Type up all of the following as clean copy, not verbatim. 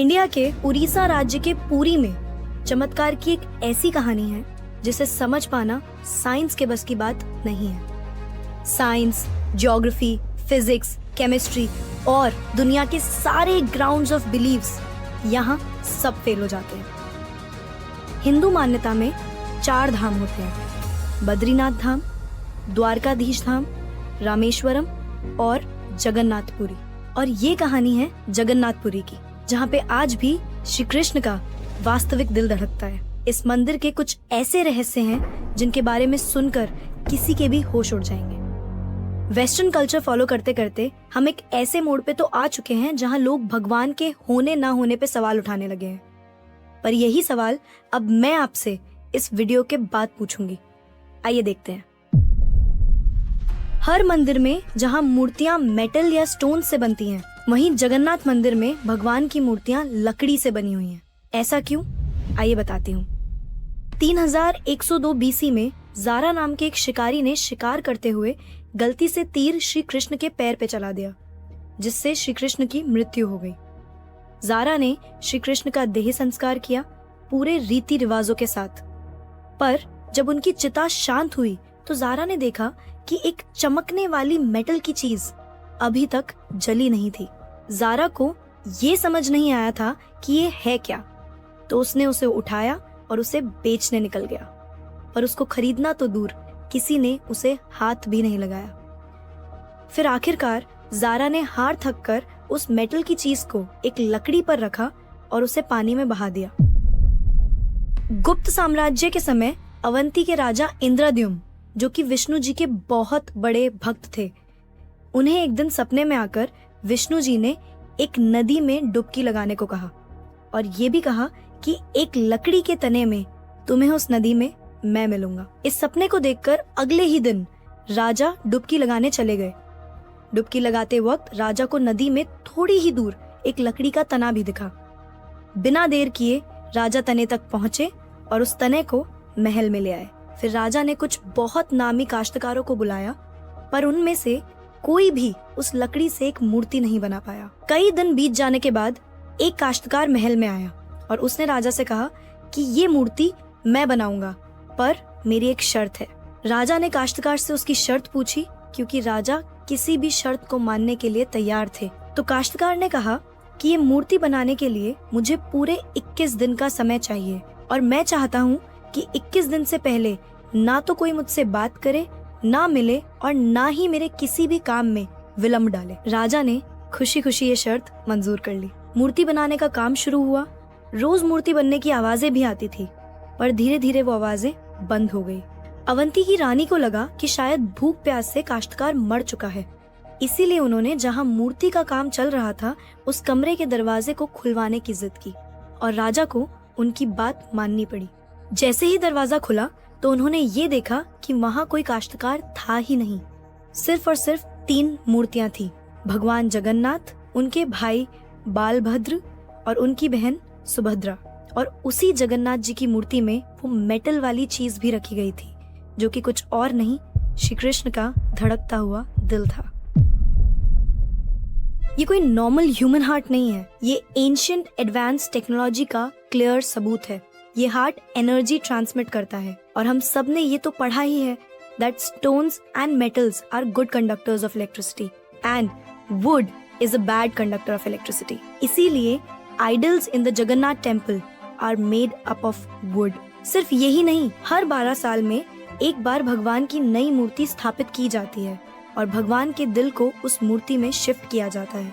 India के उड़ीसा राज्य के पुरी में चमत्कार की एक ऐसी कहानी है जिसे समझ पाना साइंस के बस की बात नहीं है। साइंस, ज्योग्राफी, फिजिक्स, केमिस्ट्री और दुनिया के सारे ग्राउंड्स ऑफ बिलीव्स यहाँ सब फेल हो जाते हैं। हिंदू मान्यता में 4 धाम होते हैं: बद्रीनाथ धाम, द्वारकाधीश धाम, रामेश्वरम और जगन्नाथपुरी। और ये कहानी है जगन्नाथपुरी की, जहाँ पे आज भी श्री कृष्ण का वास्तविक दिल धड़कता है। इस मंदिर के कुछ ऐसे रहस्य हैं जिनके बारे में सुनकर किसी के भी होश उड़ जाएंगे। वेस्टर्न कल्चर फॉलो करते करते हम एक ऐसे मोड़ पे तो आ चुके हैं जहाँ लोग भगवान के होने ना होने पे सवाल उठाने लगे हैं। पर यही सवाल अब मैं आपसे इस वीडियो के बाद पूछूंगी। आइए देखते हैं। हर मंदिर में जहाँ मूर्तियाँ मेटल या स्टोन से बनती हैं, वहीं जगन्नाथ मंदिर में भगवान की मूर्तियाँ लकड़ी से बनी हुई हैं। ऐसा क्यों? आइए बताती हूँ। 3102 बीसी में जारा नाम के एक शिकारी ने शिकार करते हुए गलती से तीर श्री कृष्ण के पैर पे चला दिया, जिससे श्री कृष्ण की मृत्यु हो गई। जारा ने श्री कृष्ण का देह संस्कार किया पूरे रीति रिवाजों के साथ। पर जब उनकी चिता शांत हुई तो जारा ने देखा कि एक चमकने वाली मेटल की चीज अभी तक जली नहीं थी। जारा को ये समझ नहीं आया था कि ये है क्या, तो उसने उसे उठाया और उसे बेचने निकल गया। पर उसको खरीदना तो दूर, किसी ने उसे हाथ भी नहीं लगाया। फिर आखिरकार जारा ने हार थक कर उस मेटल की चीज को एक लकड़ी पर रखा और उसे पानी में बहा दिया। गुप्त साम्राज्य के समय अवंती के राजा इंद्रद्युम्न, जो कि विष्णु जी के बहुत बड़े भक्त थे, उन्हें एक दिन सपने में आकर विष्णु जी ने एक नदी में डुबकी लगाने को कहा और ये भी कहा कि एक लकड़ी के तने में तुम्हें उस नदी में मैं मिलूंगा। इस सपने को देखकर अगले ही दिन राजा डुबकी लगाने चले गए। डुबकी लगाते वक्त राजा को नदी में थोड़ी ही दूर एक लकड़ी का तना भी दिखा। बिना देर किए राजा तने तक पहुंचे और उस तने को महल में ले आए। फिर राजा ने कुछ बहुत नामी काश्तकारों को बुलाया, पर उनमें से कोई भी उस लकड़ी से एक मूर्ति नहीं बना पाया। कई दिन बीत जाने के बाद एक काश्तकार महल में आया और उसने राजा से कहा कि ये मूर्ति मैं बनाऊंगा, पर मेरी एक शर्त है। राजा ने काश्तकार से उसकी शर्त पूछी, क्योंकि राजा किसी भी शर्त को मानने के लिए तैयार थे। तो काश्तकार ने कहा कि ये मूर्ति बनाने के लिए मुझे पूरे 21 दिन का समय चाहिए और मैं चाहता हूँ कि 21 दिन से पहले ना तो कोई मुझसे बात करे, ना मिले और ना ही मेरे किसी भी काम में विलंब डाले। राजा ने खुशी खुशी ये शर्त मंजूर कर ली। मूर्ति बनाने का काम शुरू हुआ। रोज मूर्ति बनने की आवाजें भी आती थी, पर धीरे धीरे वो आवाजें बंद हो गई। अवंती की रानी को लगा कि शायद भूख प्यास से काश्तकार मर चुका है, इसीलिए उन्होंने जहाँ मूर्ति का काम चल रहा था उस कमरे के दरवाजे को खुलवाने की जिद की और राजा को उनकी बात माननी पड़ी। जैसे ही दरवाजा खुला तो उन्होंने ये देखा कि वहाँ कोई काश्तकार था ही नहीं। सिर्फ और सिर्फ 3 मूर्तियाँ थी: भगवान जगन्नाथ, उनके भाई बालभद्र और उनकी बहन सुभद्रा। और उसी जगन्नाथ जी की मूर्ति में वो मेटल वाली चीज भी रखी गई थी, जो कि कुछ और नहीं, श्री कृष्ण का धड़कता हुआ दिल था। ये कोई नॉर्मल ह्यूमन हार्ट नहीं है, ये एंशिएंट एडवांस टेक्नोलॉजी का क्लियर सबूत है। ये हार्ट एनर्जी ट्रांसमिट करता है और हम सब ने ये तो पढ़ा ही है that stones and metals are good conductors of electricity and wood is a bad conductor of electricity. इसीलिए idols in the Jagannath temple are made up of wood. सिर्फ यही नहीं, हर 12 साल में एक बार भगवान की नई मूर्ति स्थापित की जाती है और भगवान के दिल को उस मूर्ति में शिफ्ट किया जाता है।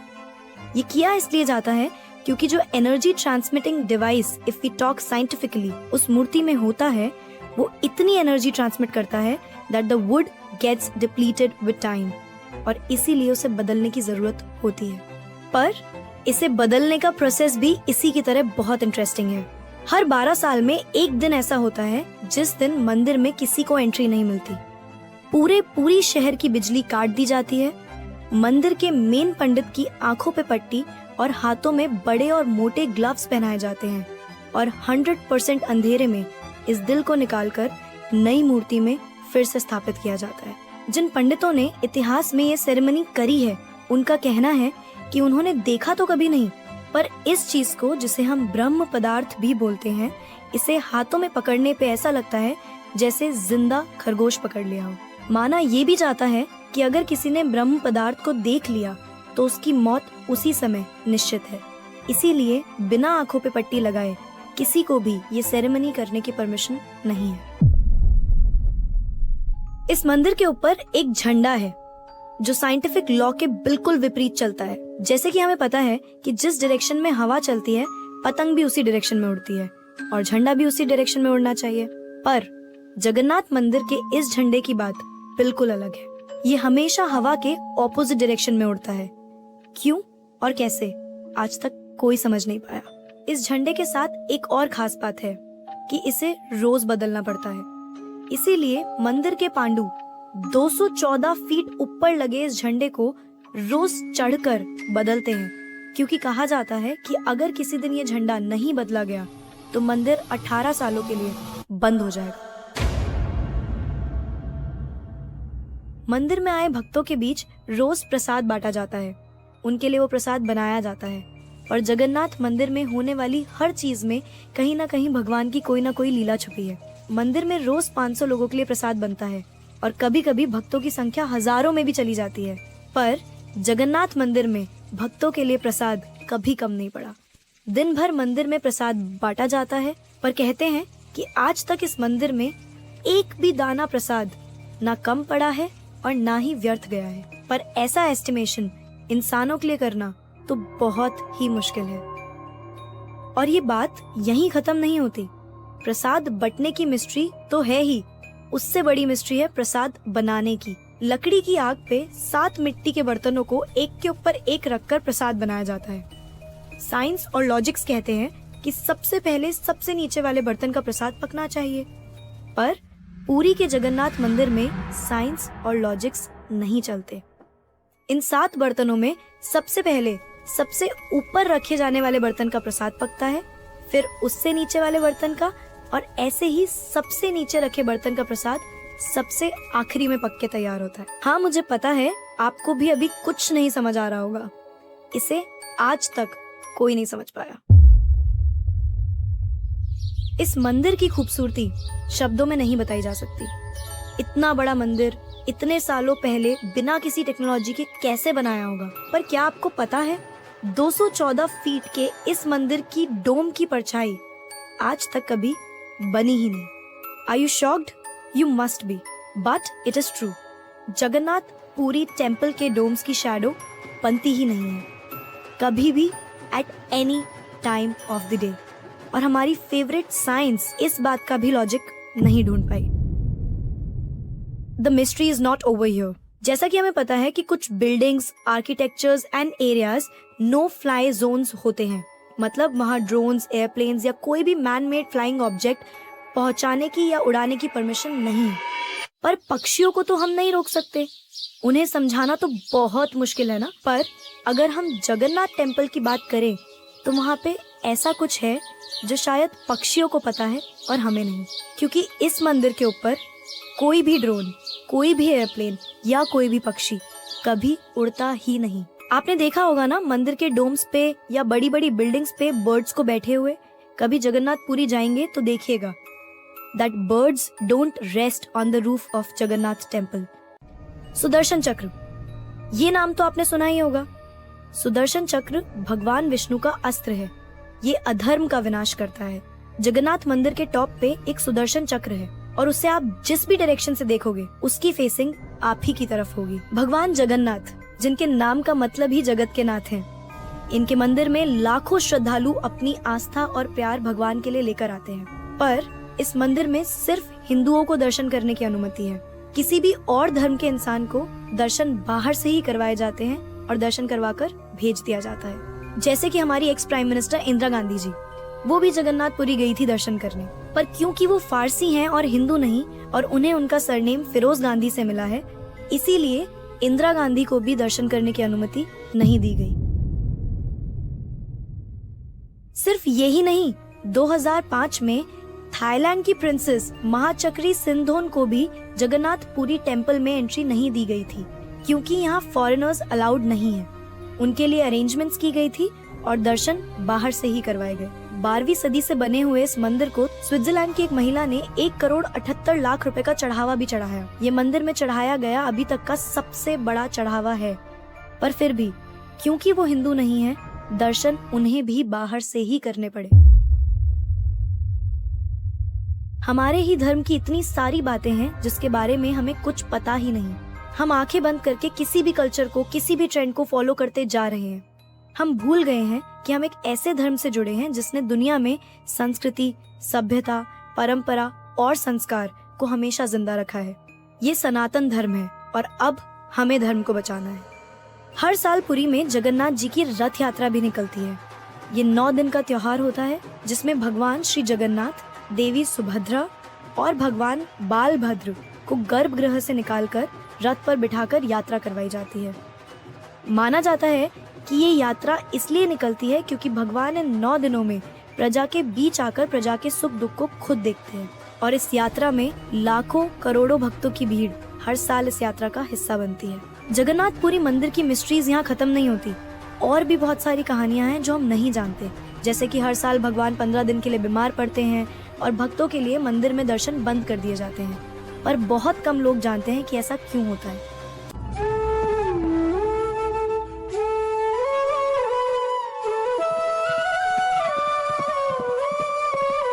ये किया इसलिए जाता है क्योंकि जो energy transmitting device, if we talk scientifically, उस मूर्ति में होता है, वो इतनी एनर्जी ट्रांसमिट करता है that the wood gets depleted with time और इसीलिए उसे बदलने की जरूरत होती है। पर इसे बदलने का प्रोसेस भी इसी की तरह बहुत इंटरेस्टिंग है। हर 12 साल में एक दिन ऐसा होता है जिस दिन मंदिर में किसी को एंट्री नहीं मिलती। पूरी शहर की बिजली काट दी जाती है। मंदिर के मेन पंडित की आंखों पे पट्टी और हाथों में बड़े और मोटे ग्लव्स पहनाए जाते हैं और 100% अंधेरे में इस दिल को निकालकर नई मूर्ति में फिर से स्थापित किया जाता है। जिन पंडितों ने इतिहास में ये सेरेमनी करी है, उनका कहना है कि उन्होंने देखा तो कभी नहीं, पर इस चीज को, जिसे हम ब्रह्म पदार्थ भी बोलते हैं, इसे हाथों में पकड़ने पे ऐसा लगता है जैसे जिंदा खरगोश पकड़ लिया हो। माना ये भी जाता है कि अगर किसी ने ब्रह्म पदार्थ को देख लिया तो उसकी मौत उसी समय निश्चित है। इसीलिए बिना आंखों पे पट्टी लगाए किसी को भी ये सेरेमनी करने की परमिशन नहीं है। इस मंदिर के ऊपर एक झंडा है जो साइंटिफिक लॉ के बिल्कुल विपरीत चलता है। जैसे कि हमें पता है कि जिस डायरेक्शन में हवा चलती है, पतंग भी उसी डायरेक्शन में उड़ती है और झंडा भी उसी डायरेक्शन में उड़ना चाहिए। पर जगन्नाथ मंदिर के इस झंडे की बात बिल्कुल अलग है। ये हमेशा हवा के ऑपोजिट डायरेक्शन में उड़ता है। क्यों और कैसे, आज तक कोई समझ नहीं पाया। इस झंडे के साथ एक और खास बात है कि इसे रोज बदलना पड़ता है। इसीलिए मंदिर के पांडु 214 फीट ऊपर लगे इस झंडे को रोज चढ़कर बदलते हैं, क्योंकि कहा जाता है कि अगर किसी दिन ये झंडा नहीं बदला गया तो मंदिर 18 सालों के लिए बंद हो जाएगा। मंदिर में आए भक्तों के बीच रोज प्रसाद बांटा जाता है। उनके लिए वो प्रसाद बनाया जाता है और जगन्नाथ मंदिर में होने वाली हर चीज में कहीं ना कहीं भगवान की कोई ना कोई लीला छुपी है। मंदिर में रोज 500 लोगों के लिए प्रसाद बनता है और कभी कभी भक्तों की संख्या हजारों में भी चली जाती है। पर जगन्नाथ मंदिर में भक्तों के लिए प्रसाद कभी कम नहीं पड़ा। दिन भर मंदिर में प्रसाद बांटा जाता है, पर कहते हैं कि आज तक इस मंदिर में एक भी दाना प्रसाद ना कम पड़ा है और ना ही व्यर्थ गया है। पर ऐसा एस्टिमेशन इंसानों के लिए करना तो बहुत ही मुश्किल है। और ये बात यहीं खत्म नहीं होती। प्रसाद बंटने की मिस्ट्री तो है ही, उससे बड़ी मिस्ट्री है प्रसाद बनाने की। लकड़ी की आग पे 7 मिट्टी के बर्तनों को एक के ऊपर एक रखकर प्रसाद बनाया जाता है। साइंस और लॉजिक्स कहते हैं कि सबसे पहले सबसे नीचे वाले बर्तन का प्रसाद पकना चाहिए, पर पुरी के जगन्नाथ मंदिर में साइंस और लॉजिक्स नहीं चलते। इन 7 बर्तनों में सबसे पहले सबसे ऊपर रखे जाने वाले बर्तन का प्रसाद पकता है, फिर उससे नीचे वाले बर्तन का, और ऐसे ही सबसे नीचे रखे बर्तन का प्रसाद सबसे आखिरी में पक के तैयार होता है। हाँ, मुझे पता है आपको भी अभी कुछ नहीं समझ आ रहा होगा। इसे आज तक कोई नहीं समझ पाया। इस मंदिर की खूबसूरती शब्दों में नहीं बताई जा सकती। इतना बड़ा मंदिर इतने सालों पहले बिना किसी टेक्नोलॉजी के कैसे बनाया होगा। पर क्या आपको पता है 214 फीट के इस मंदिर की डोम की परछाई आज तक कभी बनी ही नहीं। Are you shocked? You must be, but it is true. Jagannath Puri temple के डोम्स की शैडो बनती ही नहीं है कभी भी at any time of the day। और हमारी फेवरेट साइंस इस बात का भी लॉजिक नहीं ढूंढ पाई। The mystery is not over here। जैसा कि हमें पता है कि कुछ buildings, architectures and areas no fly zones होते हैं, मतलब वहाँ ड्रोन्स, एयरप्लेन्स या कोई भी मैन मेड फ्लाइंग ऑब्जेक्ट पहुंचाने की या उड़ाने की परमिशन नहीं है। पर पक्षियों को तो हम नहीं रोक सकते, उन्हें समझाना तो बहुत मुश्किल है ना। पर अगर हम जगन्नाथ टेम्पल की बात करें तो वहाँ पे ऐसा कुछ है जो शायद पक्षियों को पता है और हमें नहीं, क्योंकि इस मंदिर के ऊपर कोई भी ड्रोन, कोई भी एयरप्लेन या कोई भी पक्षी कभी उड़ता ही नहीं। आपने देखा होगा ना मंदिर के डोम्स पे या बड़ी बड़ी बिल्डिंग्स पे बर्ड्स को बैठे हुए। कभी जगन्नाथपुरी जाएंगे तो देखिएगा that birds don't rest on the roof of Jagannath temple. Sudarshan चक्र, ये नाम तो आपने सुना ही होगा। सुदर्शन चक्र भगवान विष्णु का अस्त्र है। ये अधर्म का विनाश करता है। जगन्नाथ मंदिर के टॉप पे एक सुदर्शन चक्र है और उससे आप जिस भी डायरेक्शन से देखोगे उसकी फेसिंग आप ही की तरफ होगी। भगवान जगन्नाथ, जिनके नाम का मतलब ही जगत के नाथ हैं, इनके मंदिर में लाखों श्रद्धालु अपनी आस्था और प्यार भगवान के लिए लेकर आते हैं। पर इस मंदिर में सिर्फ हिंदुओं को दर्शन करने की अनुमति है। किसी भी और धर्म के इंसान को दर्शन बाहर से ही करवाए जाते हैं और दर्शन करवाकर भेज दिया जाता है। जैसे कि हमारी ex prime minister Indira Gandhi ji, वो भी जगन्नाथपुरी गई थी दर्शन करने, पर क्योंकि वो फारसी हैं और हिंदू नहीं और उन्हें उनका सरनेम फिरोज गांधी से मिला है, इसीलिए इंदिरा गांधी को भी दर्शन करने की अनुमति नहीं दी गई। सिर्फ यही नहीं, 2005 में थाईलैंड की प्रिंसेस महाचक्री सिंधोन को भी जगन्नाथपुरी टेम्पल में एंट्री नहीं दी गई थी, क्योंकि यहाँ फॉरेनर्स अलाउड नहीं है। उनके लिए अरेंजमेंट्स की गई थी और दर्शन बाहर से ही करवाए गए। 12वीं सदी से बने हुए इस मंदिर को स्विट्जरलैंड की एक महिला ने 1,78,00,000 रुपए का चढ़ावा भी चढ़ाया। ये मंदिर में चढ़ाया गया अभी तक का सबसे बड़ा चढ़ावा है। पर फिर भी क्योंकि वो हिंदू नहीं है, दर्शन उन्हें भी बाहर से ही करने पड़े। हमारे ही धर्म की इतनी सारी बातें हैं जिसके बारे में हमें कुछ पता ही नहीं। हम आंखें बंद करके किसी भी कल्चर को, किसी भी ट्रेंड को फॉलो करते जा रहे हैं। हम भूल गए हैं कि हम एक ऐसे धर्म से जुड़े हैं जिसने दुनिया में संस्कृति, सभ्यता, परंपरा और संस्कार को हमेशा जिंदा रखा है। ये सनातन धर्म है और अब हमें धर्म को बचाना है। हर साल पुरी में जगन्नाथ जी की रथ यात्रा भी निकलती है। ये 9 दिन का त्योहार होता है जिसमें भगवान श्री जगन्नाथ, देवी सुभद्रा और भगवान बालभद्र को गर्भगृह से निकालकर रथ पर बिठाकर यात्रा करवाई जाती है। माना जाता है कि ये यात्रा इसलिए निकलती है क्योंकि भगवान इन 9 दिनों में प्रजा के बीच आकर प्रजा के सुख दुख को खुद देखते हैं और इस यात्रा में लाखों करोड़ों भक्तों की भीड़ हर साल इस यात्रा का हिस्सा बनती है। जगन्नाथपुरी मंदिर की मिस्ट्रीज यहाँ खत्म नहीं होती। और भी बहुत सारी कहानियां हैं जो हम नहीं जानते, जैसे कि हर साल भगवान 15 दिन के लिए बीमार पड़ते हैं और भक्तों के लिए मंदिर में दर्शन बंद कर दिए जाते हैं। पर बहुत कम लोग जानते हैं कि ऐसा क्यों होता है।